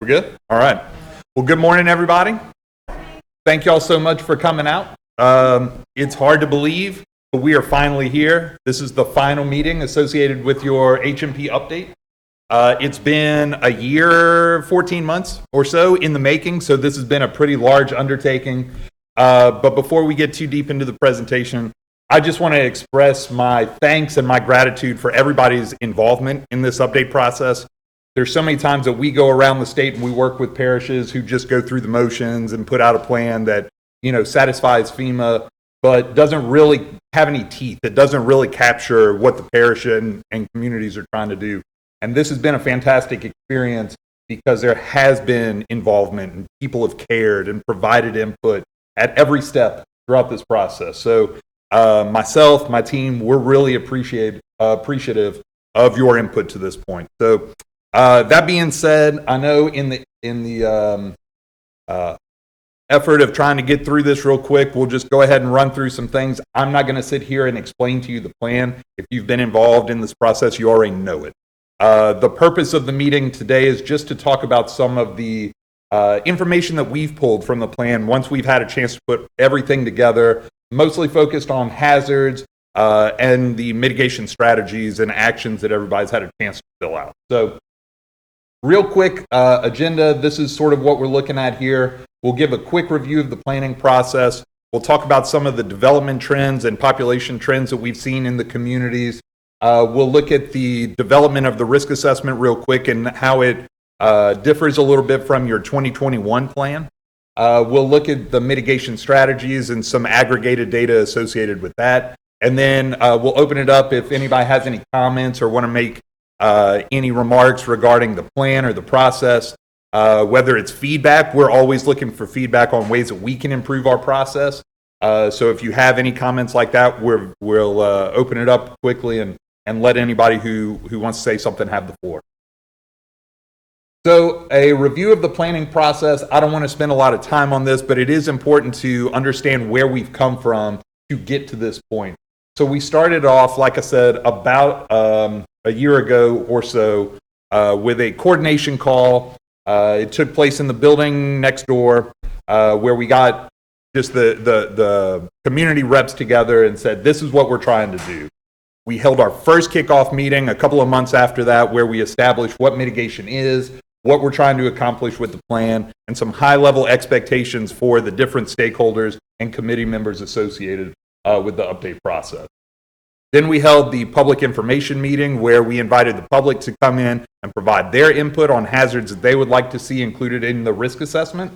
We're good? All right. Well, good morning, everybody. Thank you all so much for coming out. It's hard to believe, but we are finally here. This is the final meeting associated with your HMP update. It's been a year, 14 months or so in the making, so this has been a pretty large undertaking. But before we get too deep into the presentation, I just want to express my thanks and my gratitude for everybody's involvement in this update process. There's so many times that we go around the state and we work with parishes who just go through the motions and put out a plan that, satisfies FEMA, but doesn't really have any teeth. It doesn't really capture what the parish and communities are trying to do. And this has been a fantastic experience because there has been involvement and people have cared and provided input at every step throughout this process. So myself, my team, we're really appreciative of your input to this point. So that being said, I know in the effort of trying to get through this real quick, we'll just go ahead and run through some things. I'm not going to sit here and explain to you the plan. If you've been involved in this process, you already know it. The purpose of the meeting today is just to talk about some of the information that we've pulled from the plan once we've had a chance to put everything together, mostly focused on hazards and the mitigation strategies and actions that everybody's had a chance to fill out. So real quick agenda, this is sort of what we're looking at here. We'll give a quick review of the planning process. We'll talk about some of the development trends and population trends that we've seen in the communities. We'll look at the development of the risk assessment real quick and how it differs a little bit from your 2021 plan. We'll look at the mitigation strategies and some aggregated data associated with that. And then we'll open it up if anybody has any comments or want to make any remarks regarding the plan or the process. Whether it's feedback, we're always looking for feedback on ways that we can improve our process. So if you have any comments like that, we'll open it up quickly and let anybody who wants to say something have the floor. So a review of the planning process, I don't want to spend a lot of time on this, but it is important to understand where we've come from to get to this point. So we started off, like I said, about a year ago or so with a coordination call. It took place in the building next door where we got just the community reps together and said, this is what we're trying to do. We held our first kickoff meeting a couple of months after that where we established what mitigation is, what we're trying to accomplish with the plan, and some high-level expectations for the different stakeholders and committee members associated with the update process. Then we held the public information meeting where we invited the public to come in and provide their input on hazards that they would like to see included in the risk assessment.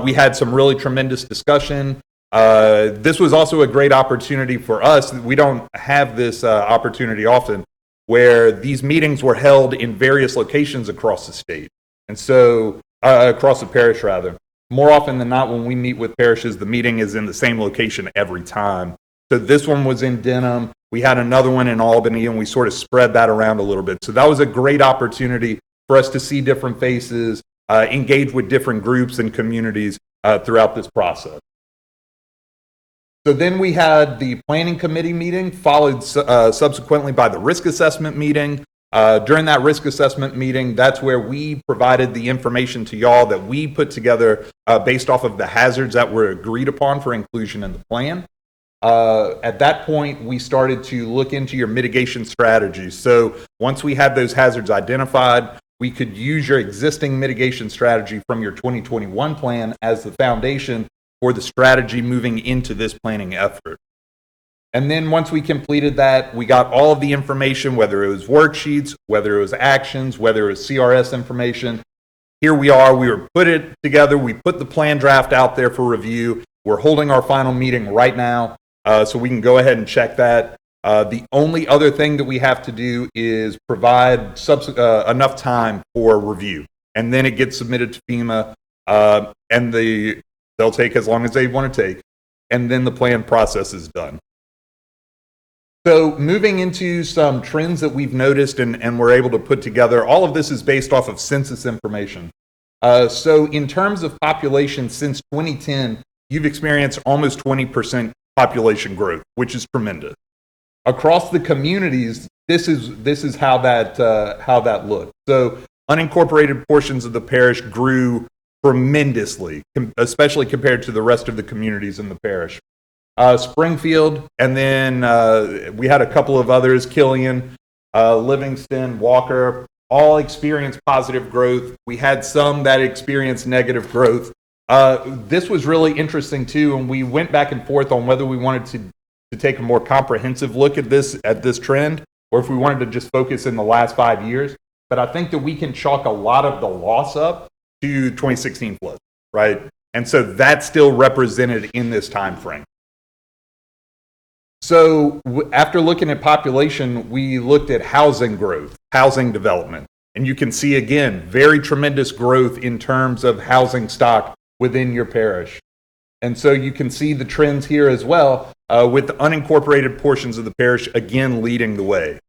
We had some really tremendous discussion. This was also a great opportunity for us. We don't have this opportunity often where these meetings were held in various locations across the state. And so, across the parish rather. More often than not, when we meet with parishes, the meeting is in the same location every time. So this one was in Denham. We had another one in Albany, and we sort of spread that around a little bit. So that was a great opportunity for us to see different faces, engage with different groups and communities throughout this process. So then we had the planning committee meeting, followed subsequently by the risk assessment meeting. During that risk assessment meeting, that's where we provided the information to y'all that we put together based off of the hazards that were agreed upon for inclusion in the plan. At that point, we started to look into your mitigation strategies. So once we had those hazards identified, we could use your existing mitigation strategy from your 2021 plan as the foundation for the strategy moving into this planning effort. And then once we completed that, we got all of the information, whether it was worksheets, whether it was actions, whether it was CRS information. Here we are, we were put it together, we put the plan draft out there for review. We're holding our final meeting right now, so we can go ahead and check that. The only other thing that we have to do is provide enough time for review. And then it gets submitted to FEMA, and they'll take as long as they want to take. And then the plan process is done. So moving into some trends that we've noticed and we're able to put together, all of this is based off of census information. So in terms of population since 2010, you've experienced almost 20% population growth, which is tremendous. Across the communities, this is how that looks. So unincorporated portions of the parish grew tremendously, especially compared to the rest of the communities in the parish. Springfield, and then we had a couple of others, Killian, Livingston, Walker, all experienced positive growth. We had some that experienced negative growth. This was really interesting too, and we went back and forth on whether we wanted to take a more comprehensive look at this trend, or if we wanted to just focus in the last 5 years. But I think that we can chalk a lot of the loss up to 2016 floods, right? And so that's still represented in this time frame. So after looking at population, we looked at housing growth, housing development. And you can see, again, very tremendous growth in terms of housing stock within your parish. And so you can see the trends here as well, with the unincorporated portions of the parish, again, leading the way.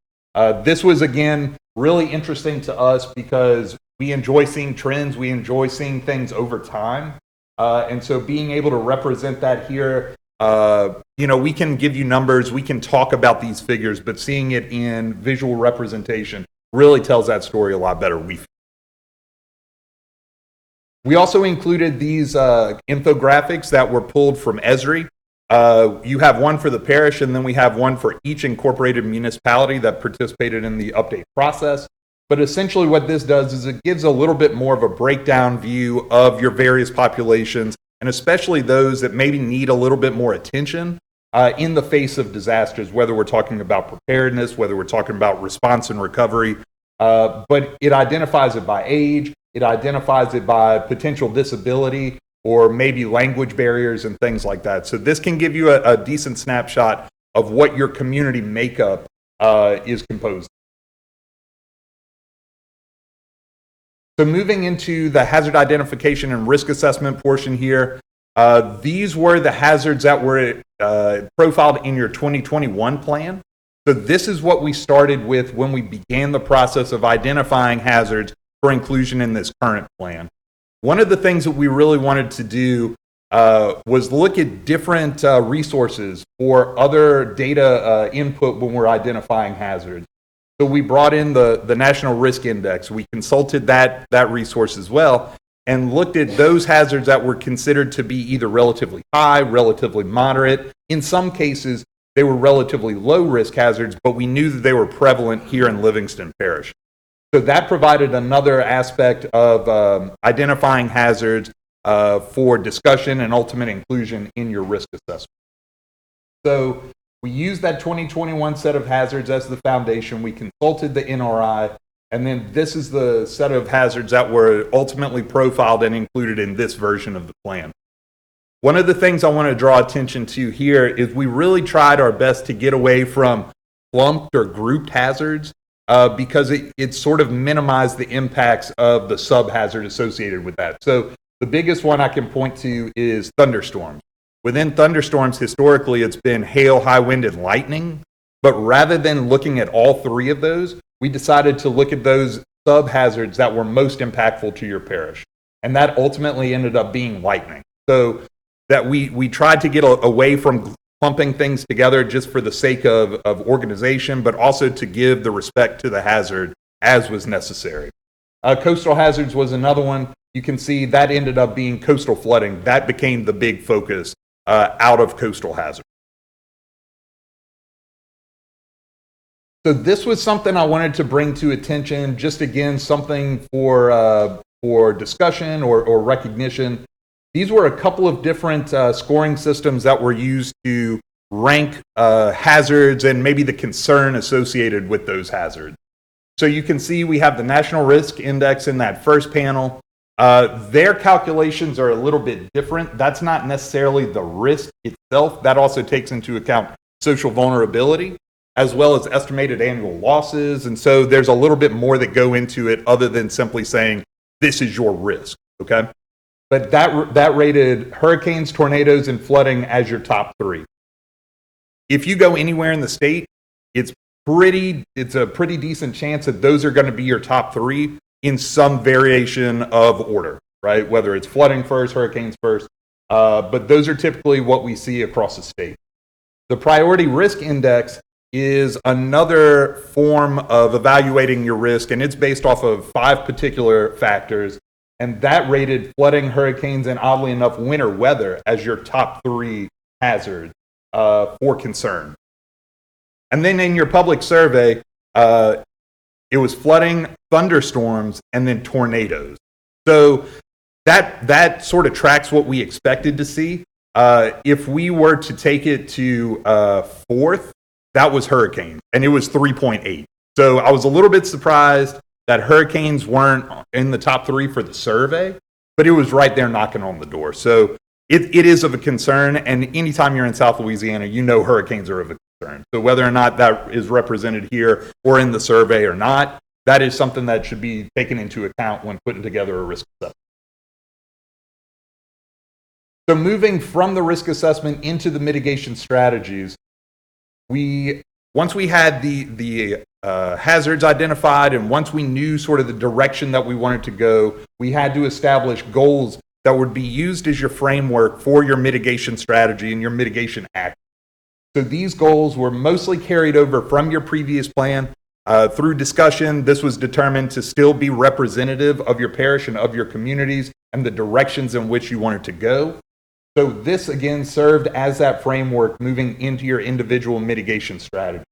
This was, again, really interesting to us because we enjoy seeing trends. We enjoy seeing things over time. And so being able to represent that here, we can give you numbers, we can talk about these figures, but seeing it in visual representation really tells that story a lot better. We also included these infographics that were pulled from Esri. You have one for the parish, and then we have one for each incorporated municipality that participated in the update process. But essentially what this does is it gives a little bit more of a breakdown view of your various populations, and especially those that maybe need a little bit more attention in the face of disasters, whether we're talking about preparedness, whether we're talking about response and recovery. But it identifies it by age, it identifies it by potential disability, or maybe language barriers and things like that. So this can give you a decent snapshot of what your community makeup is composed of. So moving into the hazard identification and risk assessment portion here, these were the hazards that were profiled in your 2021 plan. So this is what we started with when we began the process of identifying hazards for inclusion in this current plan. One of the things that we really wanted to do was look at different resources for other data input when we're identifying hazards. So we brought in the National Risk Index. We consulted that resource as well and looked at those hazards that were considered to be either relatively high, relatively moderate. In some cases, they were relatively low risk hazards, but we knew that they were prevalent here in Livingston Parish. So that provided another aspect of identifying hazards for discussion and ultimate inclusion in your risk assessment. So we used that 2021 set of hazards as the foundation. We consulted the NRI, and then this is the set of hazards that were ultimately profiled and included in this version of the plan. One of the things I want to draw attention to here is we really tried our best to get away from clumped or grouped hazards because it sort of minimized the impacts of the sub-hazard associated with that. So the biggest one I can point to is thunderstorms. Within thunderstorms, historically, it's been hail, high wind, and lightning. But rather than looking at all three of those, we decided to look at those sub-hazards that were most impactful to your parish. And that ultimately ended up being lightning. So that we tried to get away from clumping things together just for the sake of organization, but also to give the respect to the hazard as was necessary. Coastal hazards was another one. You can see that ended up being coastal flooding. That became the big focus out of coastal hazard. So this was something I wanted to bring to attention, just again, something for discussion or recognition. These were a couple of different scoring systems that were used to rank hazards and maybe the concern associated with those hazards. So you can see we have the National Risk Index in that first panel. Their calculations are a little bit different. That's not necessarily the risk itself. That also takes into account social vulnerability as well as estimated annual losses. And so there's a little bit more that go into it other than simply saying, this is your risk, okay? But that rated hurricanes, tornadoes, and flooding as your top three. If you go anywhere in the state, it's a pretty decent chance that those are going to be your top three in some variation of order, right? Whether it's flooding first, hurricanes first, but those are typically what we see across the state. The Priority Risk Index is another form of evaluating your risk, and it's based off of 5 particular factors, and that rated flooding, hurricanes, and oddly enough, winter weather as your top 3 hazards for concern. And then in your public survey, it was flooding, thunderstorms, and then tornadoes. So that sort of tracks what we expected to see. If we were to take it to 4th, that was hurricanes, and it was 3.8. So I was a little bit surprised that hurricanes weren't in the top 3 for the survey, but it was right there knocking on the door. So it is of a concern, and anytime you're in South Louisiana, you know hurricanes are of a concern. So whether or not that is represented here or in the survey or not, that is something that should be taken into account when putting together a risk assessment. So moving from the risk assessment into the mitigation strategies, once we had the hazards identified, and once we knew sort of the direction that we wanted to go, we had to establish goals that would be used as your framework for your mitigation strategy and your mitigation act. So these goals were mostly carried over from your previous plan. Through discussion, this was determined to still be representative of your parish and of your communities and the directions in which you wanted to go. So this, again, served as that framework moving into your individual mitigation strategy.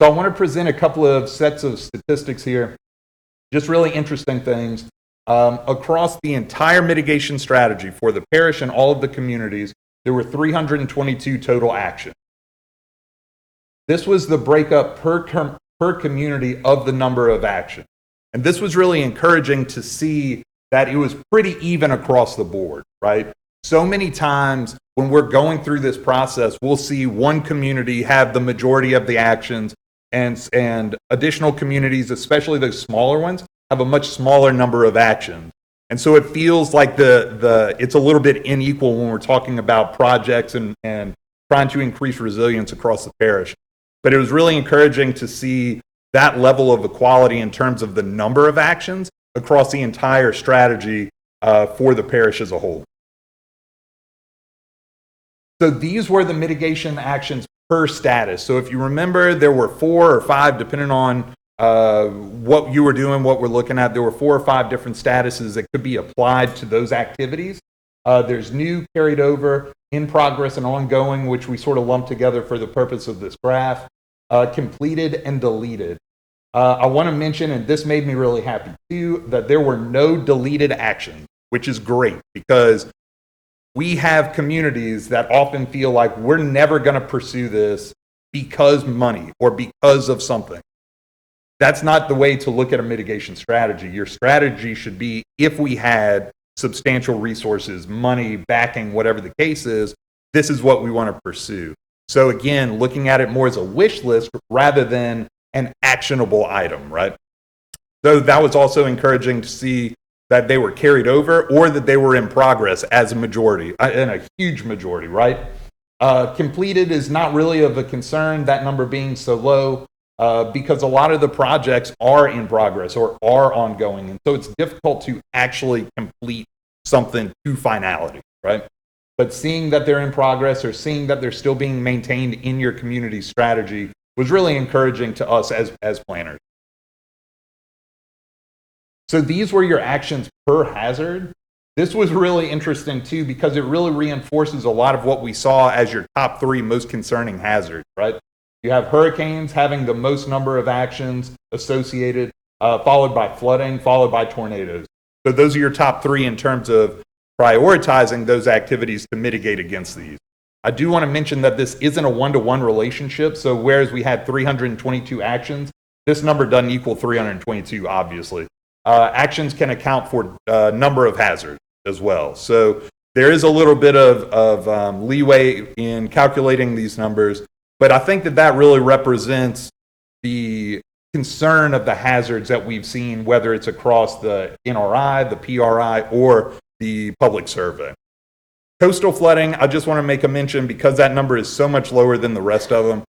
So I want to present a couple of sets of statistics here, just really interesting things. Across the entire mitigation strategy for the parish and all of the communities, there were 322 total actions. This was the breakup per community of the number of actions. And this was really encouraging to see that it was pretty even across the board, right? So many times when we're going through this process, we'll see one community have the majority of the actions, and additional communities, especially those smaller ones, have a much smaller number of actions. And so it feels like it's a little bit unequal when we're talking about projects and trying to increase resilience across the parish. But it was really encouraging to see that level of equality in terms of the number of actions across the entire strategy for the parish as a whole. So these were the mitigation actions per status. So if you remember, there were 4 or 5, depending on what you were doing, what we're looking at, there were 4 or 5 different statuses that could be applied to those activities. There's new, carried over, in progress, and ongoing, which we sort of lumped together for the purpose of this graph, completed and deleted. I want to mention, and this made me really happy too, that there were no deleted actions, which is great because we have communities that often feel like we're never going to pursue this because money or because of something. That's not the way to look at a mitigation strategy. Your strategy should be, if we had substantial resources, money, backing, whatever the case is, this is what we want to pursue. So again, looking at it more as a wish list rather than an actionable item, right? So that was also encouraging to see that they were carried over or that they were in progress as a majority, and a huge majority, right? Completed is not really of a concern, that number being so low, because a lot of the projects are in progress or are ongoing. And so it's difficult to actually complete something to finality, right? But seeing that they're in progress or seeing that they're still being maintained in your community strategy was really encouraging to us as planners. So these were your actions per hazard. This was really interesting too because it really reinforces a lot of what we saw as your top 3 most concerning hazards, right? You have hurricanes having the most number of actions associated, followed by flooding, followed by tornadoes. So those are your top 3 in terms of prioritizing those activities to mitigate against these. I do want to mention that this isn't a one-to-one relationship. So whereas we had 322 actions, this number doesn't equal 322, obviously. Actions can account for a number of hazards as well. So there is a little bit of leeway in calculating these numbers, but I think that really represents the concern of the hazards that we've seen, whether it's across the NRI, the PRI, or the public survey. Coastal flooding, I just want to make a mention because that number is so much lower than the rest of them.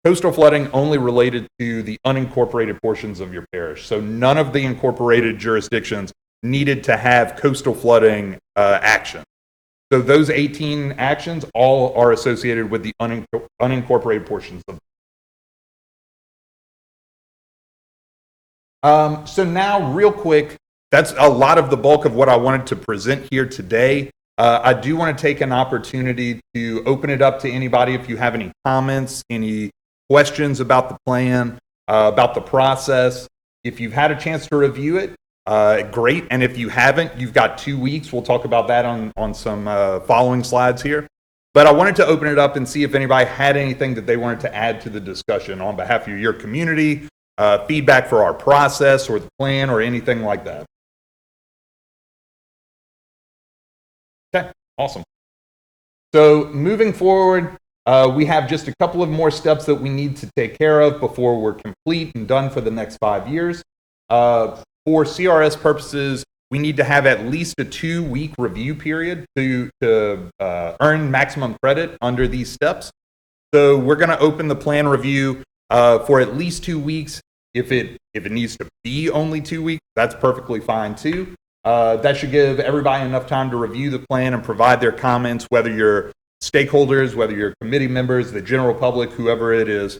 Coastal flooding only related to the unincorporated portions of your parish. So none of the incorporated jurisdictions needed to have coastal flooding action. So those 18 actions all are associated with the unincorporated portions So now, real quick, that's a lot of the bulk of what I wanted to present here today. I do want to take an opportunity to open it up to anybody if you have any comments, any questions about the plan, about the process. If you've had a chance to review it, great. And if you haven't, you've got 2 weeks. We'll talk about that on some following slides here. But I wanted to open it up and see if anybody had anything that they wanted to add to the discussion on behalf of your community, feedback for our process or the plan or anything like that. Okay, awesome. So moving forward, we have just a couple of more steps that we need to take care of before we're complete and done for the next 5 years. For CRS purposes, we need to have at least a 2-week review period to earn maximum credit under these steps. So we're going to open the plan review for at least 2 weeks. If it needs to be only 2 weeks, that's perfectly fine too. That should give everybody enough time to review the plan and provide their comments, whether you're stakeholders, whether you're committee members, the general public, whoever it is.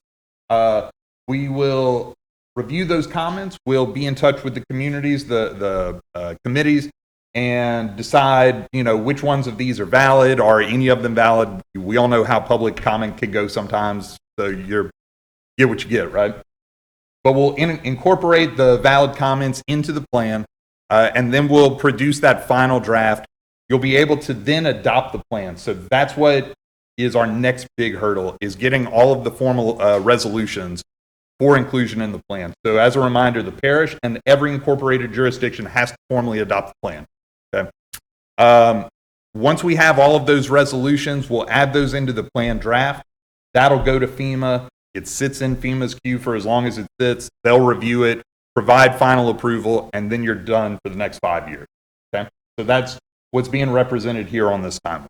We will review those comments. We'll be in touch with the communities, the committees, and decide, which ones of these are valid. Are any of them valid? We all know how public comment can go sometimes, so you get what you get, right? But we'll incorporate the valid comments into the plan, and then we'll produce that final draft. You'll be able to then adopt the plan. So that's what is our next big hurdle, is getting all of the formal resolutions for inclusion in the plan. So as a reminder, the parish and every incorporated jurisdiction has to formally adopt the plan. Okay. Once we have all of those resolutions, we'll add those into the plan draft. That'll go to FEMA. It sits in FEMA's queue for as long as it sits. They'll review it, provide final approval, and then you're done for the next 5 years. Okay? So that's what's being represented here on this timeline.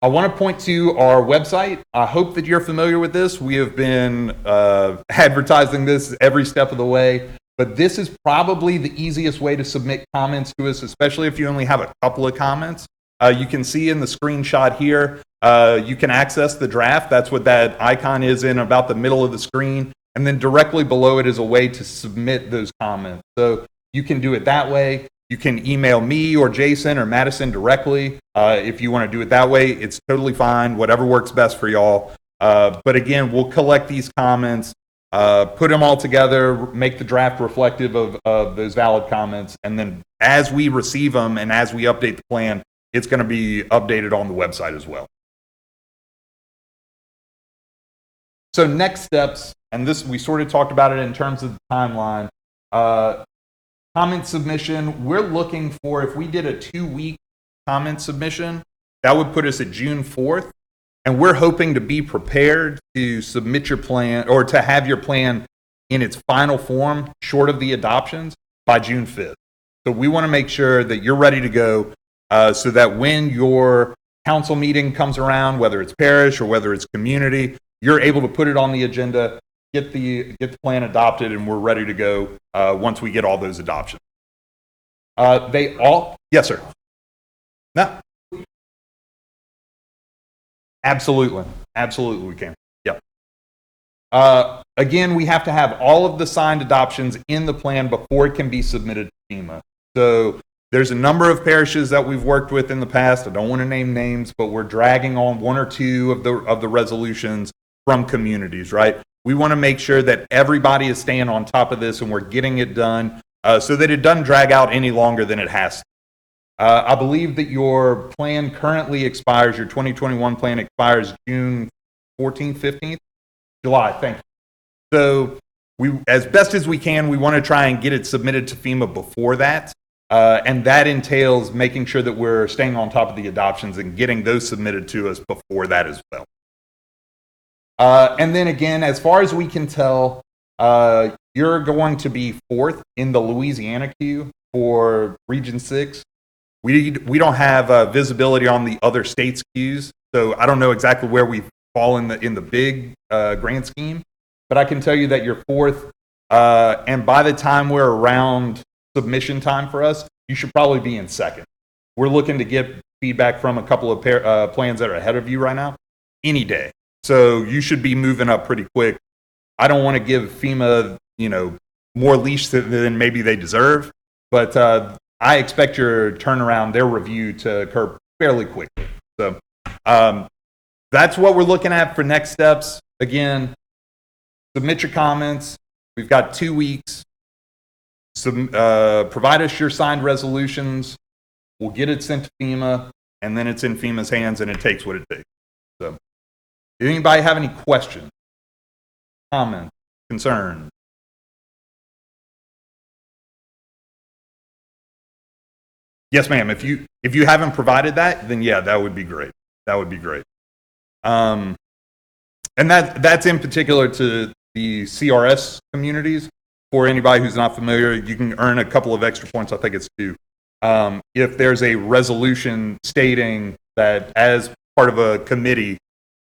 I want to point to our website. I hope that you're familiar with this. We have been advertising this every step of the way, but this is probably the easiest way to submit comments to us, especially if you only have a couple of comments. You can see in the screenshot here, you can access the draft. That's what that icon is in about the middle of the screen. And then directly below it is a way to submit those comments. So you can do it that way. You can email me or Jason or Madison directly if you want to do it that way. It's totally fine, whatever works best for y'all. But again, we'll collect these comments, put them all together, make the draft reflective of those valid comments. And then as we receive them and as we update the plan, it's going to be updated on the website as well. So next steps, and this we sort of talked about it in terms of the timeline. Comment submission, we're looking for, if we did a 2-week comment submission, that would put us at June 4th. And we're hoping to be prepared to submit your plan or to have your plan in its final form, short of the adoptions, by June 5th. So we want to make sure that you're ready to go so that when your council meeting comes around, whether it's parish or whether it's community, you're able to put it on the agenda, get the plan adopted, and we're ready to go once we get all those adoptions. Yes, sir. No. Absolutely we can. Yep. Again, we have to have all of the signed adoptions in the plan before it can be submitted to FEMA. So there's a number of parishes that we've worked with in the past. I don't want to name names, but we're dragging on 1 or 2 of the resolutions from communities, right? We want to make sure that everybody is staying on top of this and we're getting it done so that it doesn't drag out any longer than it has to. I believe that your plan currently expires, your 2021 plan expires June 14th, 15th? July, thank you. So we, as best as we can, we want to try and get it submitted to FEMA before that. And that entails making sure that we're staying on top of the adoptions and getting those submitted to us before that as well. And then again, as far as we can tell, you're going to be 4th in the Louisiana queue for Region 6. We don't have visibility on the other states' queues, so I don't know exactly where we fall in the big grand scheme. But I can tell you that you're 4th, and by the time we're around submission time for us, you should probably be in 2nd. We're looking to get feedback from a couple of plans that are ahead of you right now any day. So you should be moving up pretty quick. I don't want to give FEMA, more leash than maybe they deserve, but I expect your turnaround, their review, to occur fairly quickly. So that's what we're looking at for next steps. Again, submit your comments. We've got 2 weeks. Provide us your signed resolutions. We'll get it sent to FEMA, and then it's in FEMA's hands, and it takes what it takes. So, anybody have any questions, comments, concerns? Yes, ma'am. If you haven't provided that, then yeah, that would be great. That would be great. And that's in particular to the CRS communities. For anybody who's not familiar, you can earn a couple of extra points. I think it's 2. If there's a resolution stating that as part of a committee,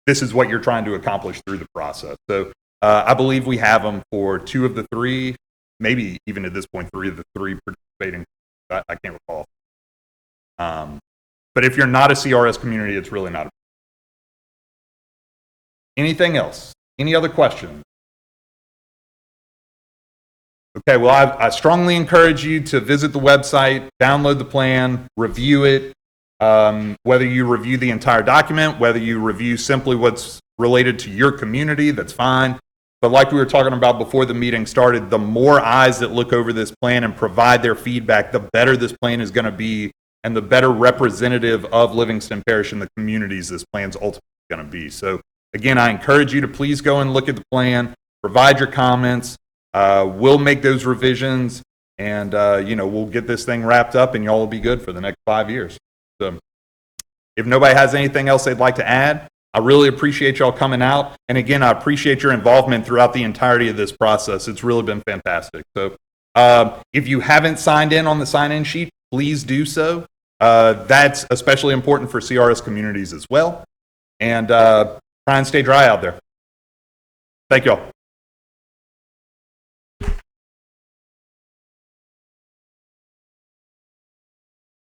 this is what you're trying to accomplish through the process. So I believe we have them for 2 of the 3, maybe even at this point 3 of the 3 participating. I can't recall. But if you're not a CRS community, it's really not. Anything else? Any other questions? Okay, well, I strongly encourage you to visit the website, download the plan, review it. Whether you review the entire document, whether you review simply what's related to your community, that's fine. But like we were talking about before the meeting started, the more eyes that look over this plan and provide their feedback, the better this plan is going to be, and the better representative of Livingston Parish and the communities this plan's ultimately going to be. So again, I encourage you to please go and look at the plan, provide your comments. We'll make those revisions, and we'll get this thing wrapped up, and y'all will be good for the next 5 years. So if nobody has anything else they'd like to add, I really appreciate y'all coming out. And again, I appreciate your involvement throughout the entirety of this process. It's really been fantastic. So if you haven't signed in on the sign-in sheet, please do so. That's especially important for CRS communities as well. And try and stay dry out there. Thank y'all.